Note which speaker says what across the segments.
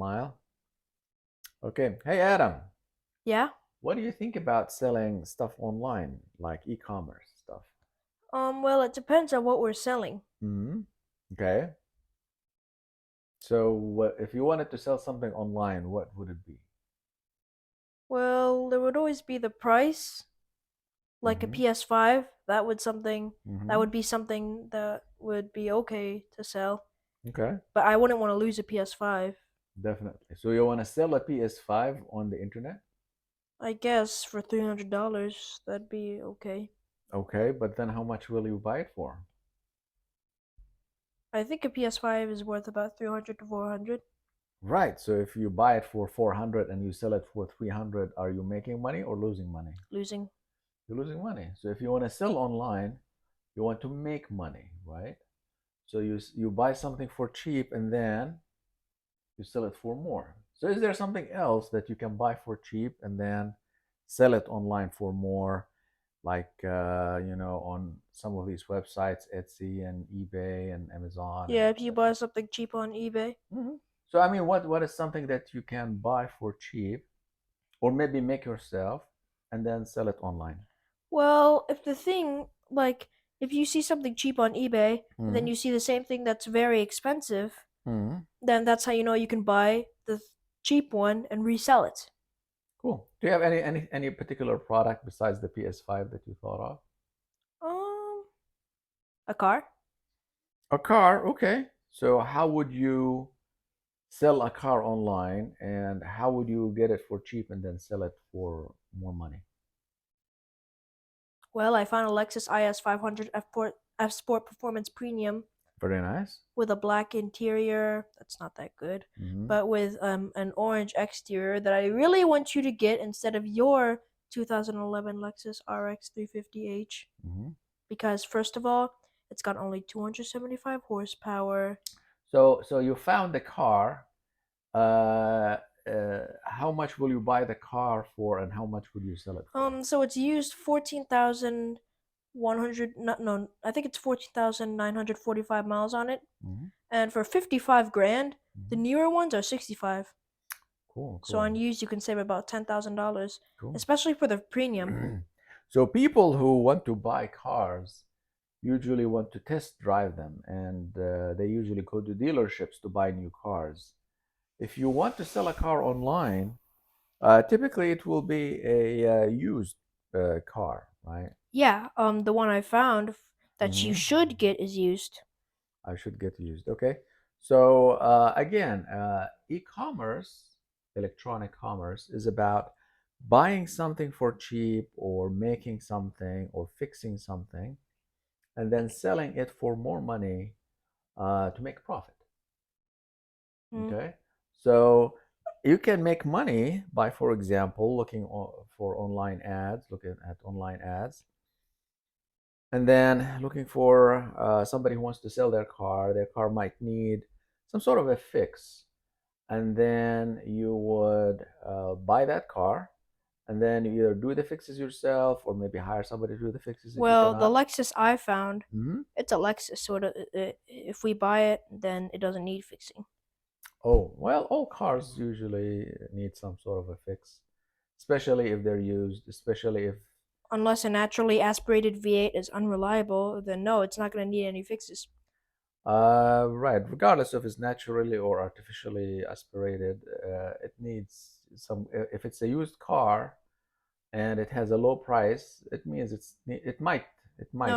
Speaker 1: Smile. Okay. Hey, Adam,
Speaker 2: Yeah.
Speaker 1: what do you think about selling stuff online, like e-commerce stuff?
Speaker 2: Well, it depends on what we're selling.
Speaker 1: Hmm. Okay. So, if you wanted to sell something online, what would it be?
Speaker 2: Well, there would always be the price, like a
Speaker 1: Hmm.
Speaker 2: PS5. That
Speaker 1: Hmm.
Speaker 2: would be something that would be okay to sell.
Speaker 1: Okay.
Speaker 2: But I wouldn't want to lose a PS5.
Speaker 1: Definitely. So, you want to sell a PS5 on the internet?
Speaker 2: I guess for $300, that'd be okay.
Speaker 1: Okay, but then how much will you buy it for?
Speaker 2: I think a PS5 is worth about 300 to 400.
Speaker 1: Right. So, if you buy it for 400 and you sell it for 300, are you making money or losing money?
Speaker 2: Losing.
Speaker 1: You're losing money. So, if you want to sell online, you want to make money, right? So you buy something for cheap and then you sell it for more. So is there something else that you can buy for cheap and then sell it online for more, like on some of these websites, Etsy and eBay and Amazon and
Speaker 2: Yeah, if you
Speaker 1: etc.
Speaker 2: buy something cheap on eBay.
Speaker 1: So I mean, what is something that you can buy for cheap, or maybe make yourself and then sell it online?
Speaker 2: Well, if you see something cheap on eBay and then
Speaker 1: Hmm.
Speaker 2: you see the same thing that's very expensive,
Speaker 1: Hmm.
Speaker 2: then that's how you know you can buy the cheap one and resell it.
Speaker 1: Cool. Do you have any particular product besides the PS5 that you thought of?
Speaker 2: Um, a car?
Speaker 1: A car, okay. So how would you sell a car online and how would you get it for cheap and then sell it for more money?
Speaker 2: Well, I found a Lexus IS 500 F Sport Performance Premium
Speaker 1: Very nice.
Speaker 2: with a black interior. That's not that good,
Speaker 1: Hmm.
Speaker 2: but with an orange exterior that I really want you to get instead of your 2011 Lexus RX 350h.
Speaker 1: Hmm.
Speaker 2: Because first of all, it's got only 275 horsepower.
Speaker 1: So you found the car. How much will you buy the car for and how much would you sell it for?
Speaker 2: So it's used 14,100. No, I think it's 14,945 miles on it.
Speaker 1: Hmm.
Speaker 2: And for 55 grand, the
Speaker 1: Hmm.
Speaker 2: newer ones are 65.
Speaker 1: Cool,
Speaker 2: So on
Speaker 1: cool,
Speaker 2: used, you can save about $10,000,
Speaker 1: cool.
Speaker 2: especially for the premium.
Speaker 1: So people who want to buy cars usually want to test drive them and they usually go to dealerships to buy new cars. If you want to sell a car online, typically it will be a used car, right?
Speaker 2: Yeah, the one I found that you
Speaker 1: Hmm.
Speaker 2: should get is used.
Speaker 1: I should get used. Okay. So again, e-commerce, electronic commerce, is about buying something for cheap or making something or fixing something and then selling it for more money to make profit.
Speaker 2: Hmm.
Speaker 1: Okay. So you can make money by, for example, for online ads, looking at online ads, and then looking for somebody who wants to sell their car. Their car might need some sort of a fix, and then you would buy that car, and then you either do the fixes yourself or maybe hire somebody to do the fixes if you
Speaker 2: Well, the
Speaker 1: cannot.
Speaker 2: Lexus I found,
Speaker 1: Hmm.
Speaker 2: it's a Lexus, so if we buy it, then it doesn't need fixing.
Speaker 1: Oh, well, all cars usually need some sort of a fix, especially if they're used, especially if
Speaker 2: Unless a naturally aspirated V8 is unreliable, then no, it's not going to need any fixes.
Speaker 1: right, regardless if it's naturally or artificially aspirated, it needs some. If it's a used car and it has a low price, it means it
Speaker 2: No,
Speaker 1: might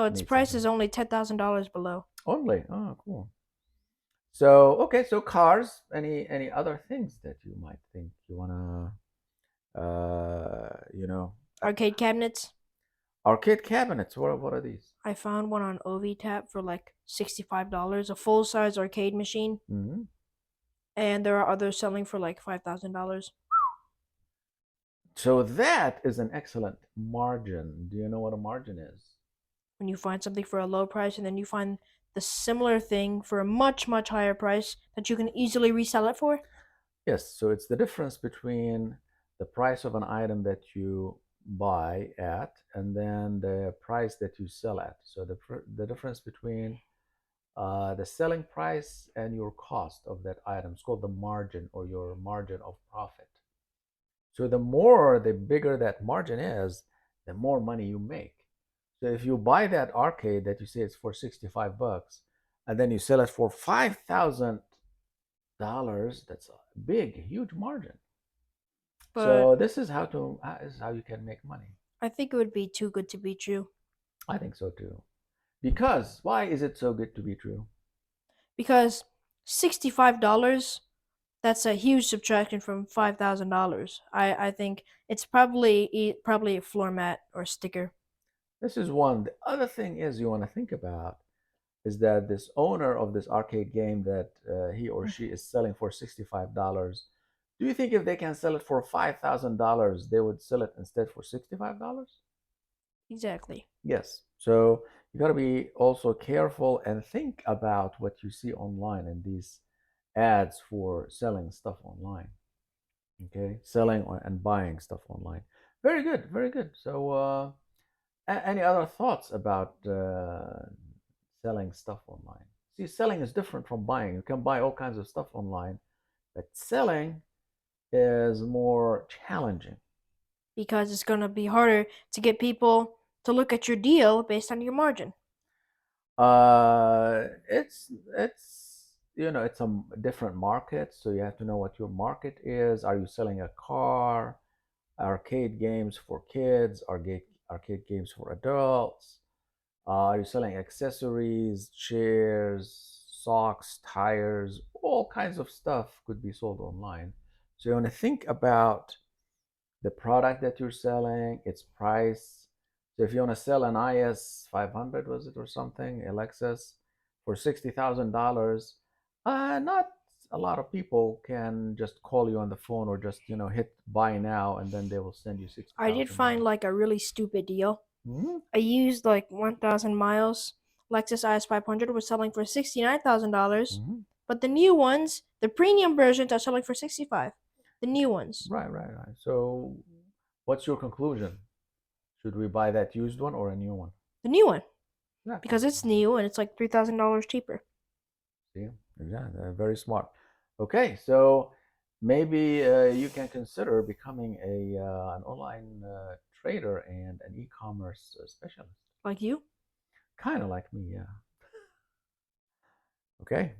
Speaker 2: its
Speaker 1: need
Speaker 2: price
Speaker 1: something.
Speaker 2: is only $10,000 below.
Speaker 1: Only, oh, cool. So okay, so cars. Any other things that you might think you wanna, uh, you know,
Speaker 2: Arcade cabinets.
Speaker 1: arcade cabinets. What are these?
Speaker 2: I found one on OVTap for like $65, a full size arcade machine,
Speaker 1: Hmm.
Speaker 2: and there are others selling for like $5,000.
Speaker 1: So that is an excellent margin. Do you know what a margin is?
Speaker 2: When you find something for a low price and then you find the similar thing for a much, much higher price that you can easily resell it for.
Speaker 1: Yes, so it's the difference between the price of an item that you buy at and then the price that you sell at. So the difference between the selling price and your cost of that item. It's called the margin or your margin of profit. So the bigger that margin is, the more money you make. So if you buy that arcade that you say it's for 65 bucks, and then you sell it for $5,000, that's a big, huge margin.
Speaker 2: But
Speaker 1: So this is how you can make money.
Speaker 2: I think it would be too good to be true.
Speaker 1: I think so too. Because why is it so good to be true?
Speaker 2: Because $65, that's a huge subtraction from $5,000. I think it's probably a floor mat or sticker.
Speaker 1: This is one. The other thing is you want to think about is that this owner of this arcade game that he or she is selling for $65, do you think if they can sell it for $5,000, they would sell it instead for $65?
Speaker 2: Exactly.
Speaker 1: Yes. So you got to be also careful and think about what you see online and these ads for selling stuff online. Okay, selling and buying stuff online. Very good, very good. So, any other thoughts about selling stuff online? See, selling is different from buying. You can buy all kinds of stuff online, but selling is more challenging.
Speaker 2: Because it's going to be harder to get people to look at your deal based on your margin.
Speaker 1: It's a different market, so you have to know what your market is. Are you selling a car, arcade games for kids, arcade games for adults? Are you selling accessories, chairs, socks, tires? All kinds of stuff could be sold online. So you want to think about the product that you're selling, its price. So if you want to sell an IS 500, was it or something, a Lexus, for $60,000, not a lot of people can just call you on the phone or just hit buy now and then they will send you sixty
Speaker 2: I did
Speaker 1: thousand
Speaker 2: find
Speaker 1: dollars.
Speaker 2: like a really stupid deal.
Speaker 1: Mm-hmm.
Speaker 2: I used like 1,000 miles. Lexus IS 500 was selling for $69,000,
Speaker 1: Mm-hmm.
Speaker 2: but the new ones, the premium versions, are selling for 65. The new ones,
Speaker 1: Right, right, right. So, what's your conclusion? Should we buy that used one or a new one?
Speaker 2: the new one,
Speaker 1: Exactly.
Speaker 2: because it's new and it's like $3,000 cheaper.
Speaker 1: See, exactly. Very smart. Okay, so maybe you can consider becoming an online trader and an e-commerce specialist.
Speaker 2: Like you.
Speaker 1: Kind of like me, yeah. Okay.